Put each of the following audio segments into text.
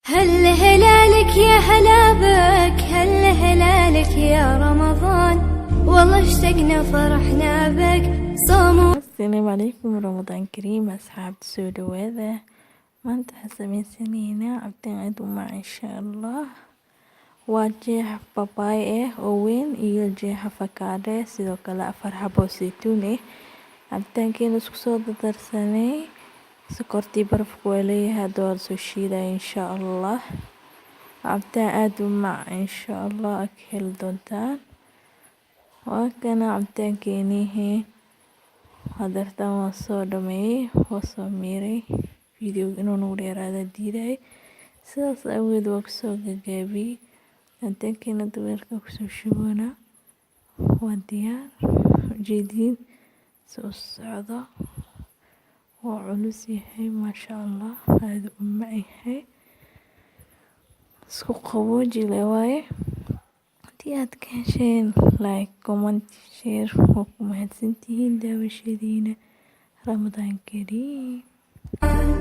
هل هلالك يا هلا بك، هل هلالك يا رمضان، والله اشتقنا فرحنا بك صوم. السلام عليكم رمضان كريم أصحاب سود وذا maanta waxaan sameysanaynaa cabtaan aad u macaan insha Allah. waa jeex babaay oo weyn iyo jeex avocado sidoo kale 4 xabo saytuun cabtaankeena isku soo dardarsanay sokortii barafku waa leeyahay door soo shiiday insha Allah. cabtaan aad u macaan insha Allah aad heli doontaan. waa kana cabtaankeenihi hadartan waa soo dhameeyay waa soo miiray video inuu nagu dheeraada diiday sidaas awgeed waa kusoo gagaabiyay cabtaankeena dabeelka kusoo shubana waa diyaar jeedin soo socda waa culus yahay maasha Allah aad u macaan isku qabooji leh waaye. haddii aad ka hesheen like comment share waa ku mahadsantihiin daawashadiina. رمضان كريم.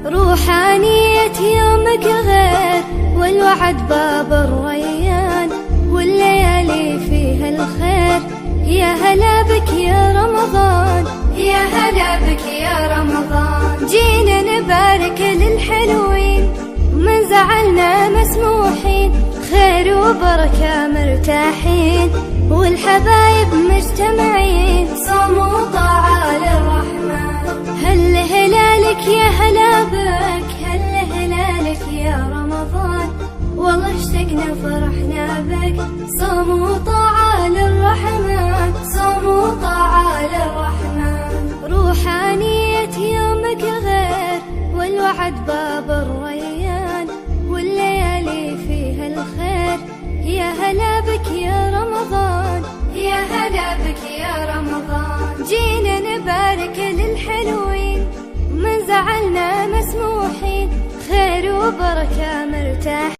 روحانية يومك غير والوعد باب الريان والليالي فيها الخير. يا هلا بك يا رمضان، يا هلا بك يا رمضان، جينا نبارك للحلوين من زعلنا مسموحين، خير وبركة مرتاحين والحبايب مجتمعين، صوم وطاعة للرحمن. هل هلالك يا هلا بك، هل هلالك يا رمضان، والله اشتقنا فرحنا بك صوم وطاعة للرحمن، صوم وطاعة للرحمن. روحانية يومك غير والوعد باب الريان والليالي فيها الخير. يا هلا بك يا رمضان، يا هلا بك يا رمضان، جينا نبارك للحلوين من زعلنا مسموحين، خير وبركة مرتاح.